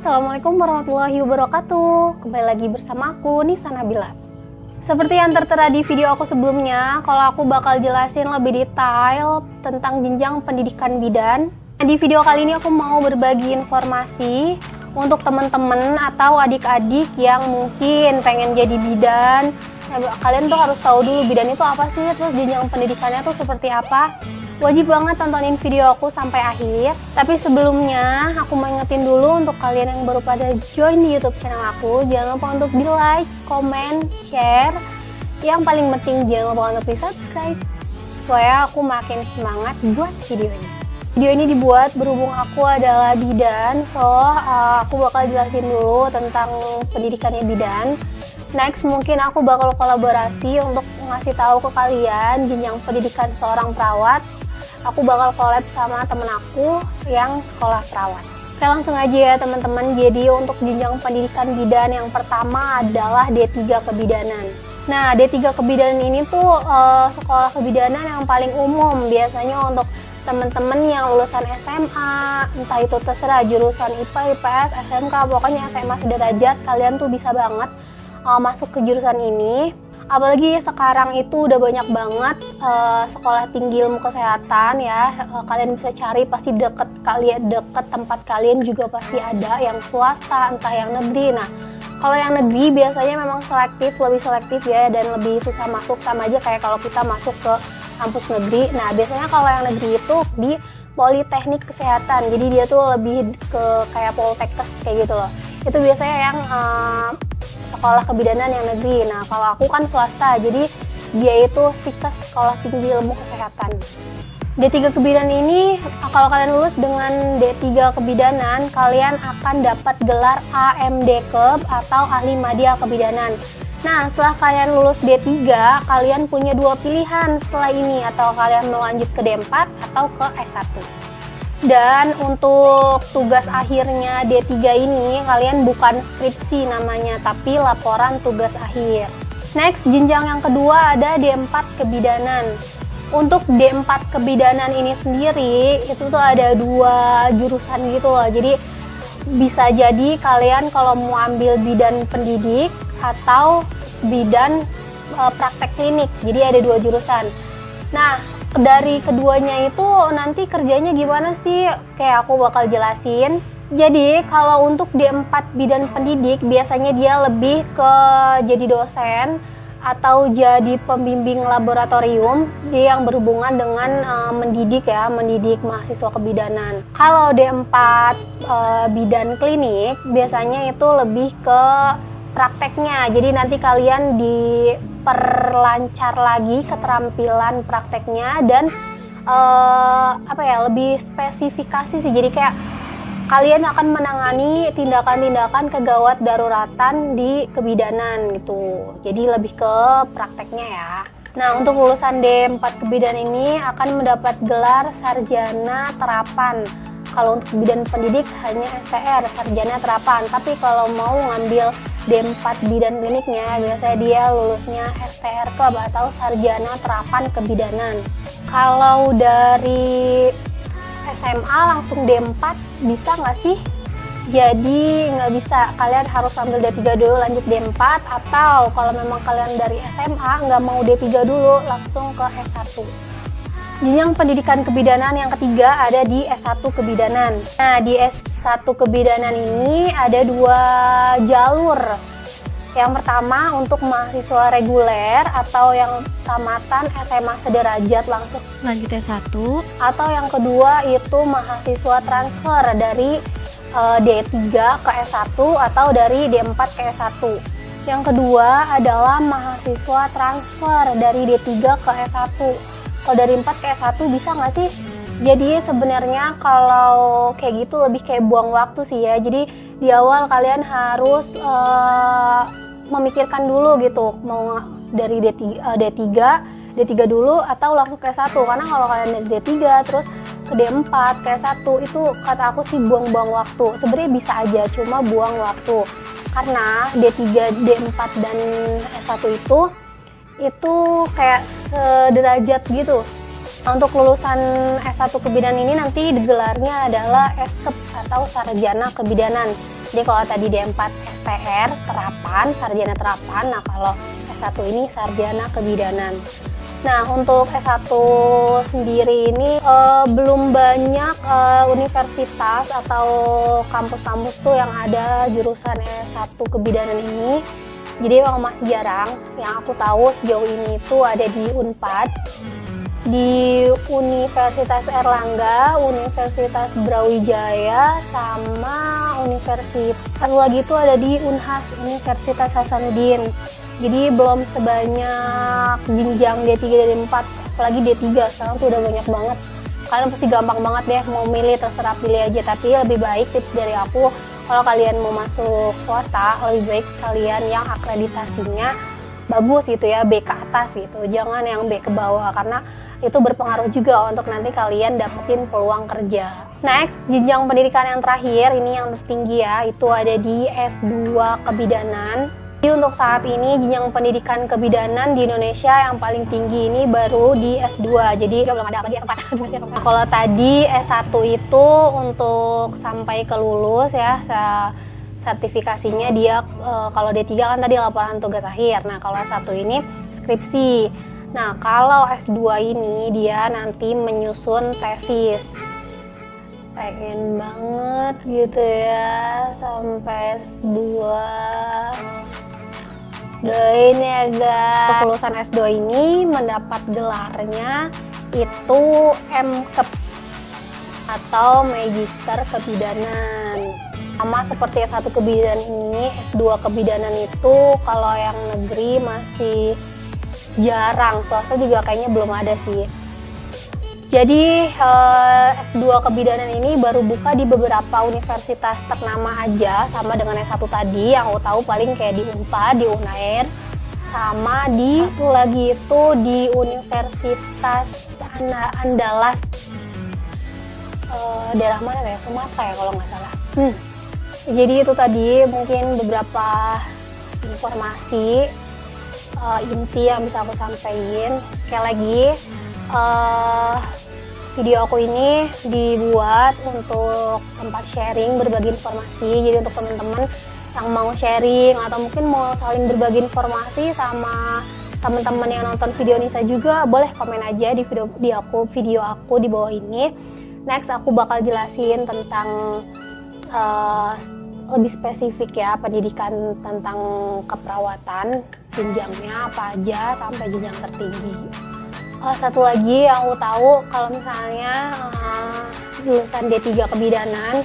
Assalamualaikum warahmatullahi wabarakatuh. Kembali lagi bersama aku, Nisa Nabila. Seperti yang tertera di video aku sebelumnya, kalau aku bakal jelasin lebih detail tentang jenjang pendidikan bidan. Di video kali ini aku mau berbagi informasi untuk teman-teman atau adik-adik yang mungkin pengen jadi bidan. Kalian tuh harus tahu dulu bidan itu apa sih, terus jenjang pendidikannya tuh seperti apa. Wajib banget tontonin video aku sampai akhir. Tapi sebelumnya aku mau ingetin dulu untuk kalian yang baru pada join di YouTube channel aku, jangan lupa untuk di like, comment, share. Yang paling penting jangan lupa untuk di subscribe supaya aku makin semangat buat video ini. Video ini dibuat berhubung aku adalah bidan, so aku bakal jelasin dulu tentang pendidikannya bidan. Next mungkin aku bakal kolaborasi untuk ngasih tahu ke kalian jenjang pendidikan seorang perawat. Aku bakal collab sama temen aku yang sekolah perawat. Oke, langsung aja ya teman-teman. Jadi untuk jenjang pendidikan bidan yang pertama adalah D3 kebidanan. Nah, D3 kebidanan ini tuh sekolah kebidanan yang paling umum biasanya untuk teman-teman yang lulusan SMA, entah itu terserah jurusan IPA, IPS, SMK, pokoknya SMA sederajat, kalian tuh bisa banget masuk ke jurusan ini. Apalagi sekarang itu udah banyak banget sekolah tinggi ilmu kesehatan ya. Kalian bisa cari, pasti deket tempat kalian juga pasti ada yang swasta, entah yang negeri. Nah, kalau yang negeri biasanya memang lebih selektif ya, dan lebih susah masuk, sama aja kayak kalau kita masuk ke kampus negeri. Nah, biasanya kalau yang negeri itu di Politeknik Kesehatan, jadi dia tuh lebih ke kayak Poltekkes kayak gitu loh. Itu biasanya yang sekolah kebidanan yang negeri. Nah, kalau aku kan swasta, jadi dia itu STIKES, Sekolah Tinggi Ilmu Kesehatan. D3 kebidanan ini, kalau kalian lulus dengan D3 kebidanan, kalian akan dapat gelar AMD-Keb atau Ahli Madya Kebidanan. Nah, setelah kalian lulus D3, kalian punya dua pilihan setelah ini, atau kalian mau lanjut ke D4 atau ke S1. Dan untuk tugas akhirnya D3 ini, kalian bukan skripsi namanya, tapi laporan tugas akhir. Next, jenjang yang kedua ada D4 kebidanan. Untuk D4 kebidanan ini sendiri, itu tuh ada dua jurusan gitu loh. Jadi bisa jadi kalian kalau mau ambil bidan pendidik atau bidan praktek klinik. Jadi ada dua jurusan. Nah, dari keduanya itu nanti kerjanya gimana sih? Kayak aku bakal jelasin. Jadi kalau untuk D4 bidan pendidik biasanya dia lebih ke jadi dosen atau jadi pembimbing laboratorium, dia yang berhubungan dengan mendidik mahasiswa kebidanan. Kalau D4 bidan klinik biasanya itu lebih ke prakteknya. Jadi nanti kalian diperlancar lagi keterampilan prakteknya dan lebih spesifikasi sih. Jadi kayak kalian akan menangani tindakan-tindakan kegawat daruratan di kebidanan gitu. Jadi lebih ke prakteknya ya. Nah, untuk lulusan D4 kebidanan ini akan mendapat gelar sarjana terapan. Kalau untuk bidan pendidik hanya STR, sarjana terapan. Tapi kalau mau ngambil D4 bidan kliniknya, biasanya dia lulusnya STR-Keb atau sarjana terapan kebidanan. Kalau dari SMA langsung D4 bisa nggak sih? Jadi nggak bisa, kalian harus ambil D3 dulu lanjut D4, atau kalau memang kalian dari SMA nggak mau D3 dulu langsung ke S1. Jenjang pendidikan kebidanan yang ketiga ada di S1 kebidanan. Nah, di S1 kebidanan ini ada dua jalur. Yang pertama untuk mahasiswa reguler atau yang tamatan SMA sederajat langsung lanjut S1, atau yang kedua itu mahasiswa transfer dari D3 ke S1 atau dari D4 ke S1. Yang kedua adalah mahasiswa transfer dari D3 ke S1. Kalau dari 4 ke S1 bisa nggak sih? Jadi sebenarnya kalau kayak gitu lebih kayak buang waktu sih ya. Jadi di awal kalian harus memikirkan dulu gitu, mau dari D3 dulu atau langsung ke S1. Karena kalau kalian dari D3 terus ke D4, ke S1 itu kata aku sih buang-buang waktu. Sebenarnya bisa aja, cuma buang waktu. Karena D3, D4 dan S1 itu kayak sederajat gitu. Untuk lulusan S1 kebidanan ini nanti gelarnya adalah S-Keb atau sarjana kebidanan. Jadi kalau tadi D4 STR terapan, sarjana terapan. Nah kalau S1 ini sarjana kebidanan. Nah untuk S1 sendiri ini belum banyak universitas atau kampus-kampus tuh yang ada jurusan S1 kebidanan ini. Jadi memang masih jarang. Yang aku tahu sejauh ini itu ada di Unpad, di Universitas Erlangga, Universitas Brawijaya, sama universitas lagi itu ada di Unhas, Universitas Hasanuddin. Jadi belum sebanyak jenjang D3 dan D4, apalagi D3 sekarang tuh udah banyak banget. Kalian pasti gampang banget deh mau milih, terserah pilih aja. Tapi lebih baik tips dari aku, kalau kalian mau masuk swasta, lebih baik kalian yang akreditasinya bagus gitu ya, B ke atas gitu, jangan yang B ke bawah, karena itu berpengaruh juga untuk nanti kalian dapetin peluang kerja. Next, jenjang pendidikan yang terakhir, ini yang tertinggi ya, itu ada di S2 Kebidanan. Jadi untuk saat ini jenjang pendidikan kebidanan di Indonesia yang paling tinggi ini baru di S2, jadi belum ada lagi S4. Nah, kalau tadi S1 itu untuk sampai ke lulus ya, sertifikasinya dia kalau D3 kan tadi laporan tugas akhir. Nah kalau S1 ini skripsi. Nah kalau S2 ini dia nanti menyusun tesis. Pengen banget gitu ya sampai S2. Doain ya guys. Lulusan S2 ini mendapat gelarnya itu MKep atau Magister Kebidanan. Sama seperti S1 kebidanan ini, S2 kebidanan itu kalau yang negeri masih jarang, swasta juga kayaknya belum ada sih. Jadi S2 kebidanan ini baru buka di beberapa universitas ternama aja, sama dengan S1 tadi yang aku tahu paling kayak di Unpad, di Unair, sama di satu lagi itu di Universitas Andalas, daerah mana ya, Sumatera ya kalau nggak salah. Jadi itu tadi mungkin beberapa informasi inti yang bisa aku sampaikan. Sekali lagi, video aku ini dibuat untuk tempat sharing, berbagi informasi. Jadi untuk teman-teman yang mau sharing atau mungkin mau saling berbagi informasi sama teman-teman yang nonton video Nisa juga, boleh komen aja di video aku di bawah ini. Next aku bakal jelasin tentang lebih spesifik ya, pendidikan tentang keperawatan, jenjangnya apa aja sampai jenjang tertinggi. Satu lagi yang aku tahu, kalau misalnya lulusan D3 kebidanan,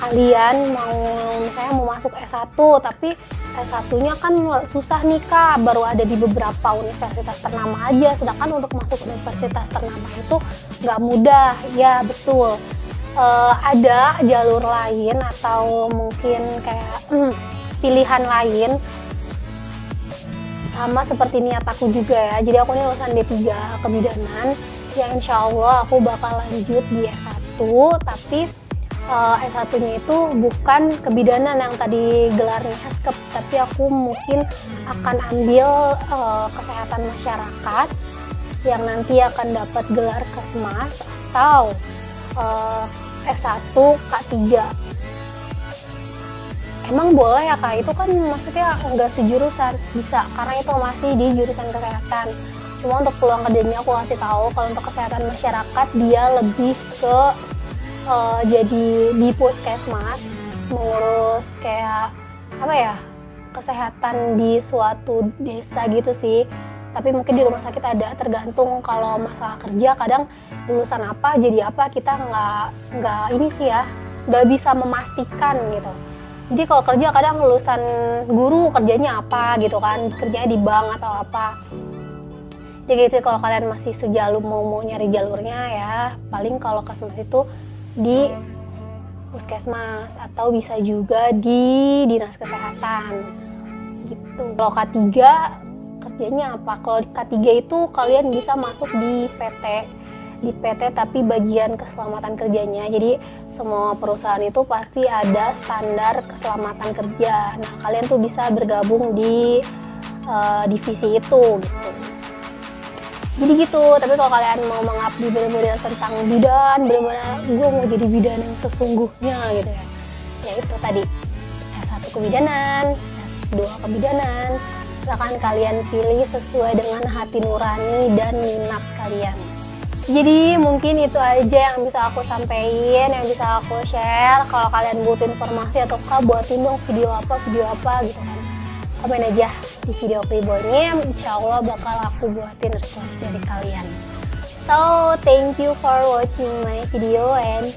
kalian mau masuk S1, tapi S1-nya kan susah nih Kak, baru ada di beberapa universitas ternama aja, sedangkan untuk masuk universitas ternama itu nggak mudah. Ya betul, ada jalur lain atau mungkin kayak pilihan lain, sama seperti niat aku juga ya. Jadi aku ini lulusan D3 kebidanan yang insya Allah aku bakal lanjut di S1, tapi S1-nya itu bukan kebidanan yang tadi gelarnya HESKEP, tapi aku mungkin akan ambil kesehatan masyarakat yang nanti akan dapat gelar Kesmas atau S1 K3. Emang boleh ya Kak? Itu kan maksudnya nggak sejurusan, bisa, karena itu masih di jurusan kesehatan. Cuma untuk peluang kerjanya aku kasih tahu, kalau untuk kesehatan masyarakat dia lebih ke jadi di puskesmas, mengurus kayak apa ya, kesehatan di suatu desa gitu sih. Tapi mungkin di rumah sakit ada, tergantung. Kalau masalah kerja kadang lulusan apa jadi apa kita nggak ini sih ya, nggak bisa memastikan gitu. Jadi kalau kerja kadang lulusan guru kerjanya apa gitu kan, kerjanya di bank atau apa. Jadi gitu, kalau kalian masih sejalur mau nyari jalurnya ya, paling kalau Kesmas itu di puskesmas atau bisa juga di dinas kesehatan gitu. Kalau K3 kerjanya apa? Kalau di K3 itu kalian bisa masuk di PT tapi bagian keselamatan kerjanya. Jadi semua perusahaan itu pasti ada standar keselamatan kerja. Nah kalian tuh bisa bergabung di divisi itu gitu. Jadi gitu. Tapi kalau kalian mau mengabdi benar-benar tentang bidan, benar-benar gue mau jadi bidan yang sesungguhnya gitu ya, ya itu tadi S1 kebidanan, S2 kebidanan. Silahkan kalian pilih sesuai dengan hati nurani dan minat kalian. Jadi mungkin itu aja yang bisa aku sampaikan, yang bisa aku share. Kalau kalian butuh informasi atau buatin dong video apa gitu kan, komen aja di video Playboy-nya. Insya Allah bakal aku buatin request dari kalian. So thank you for watching my video and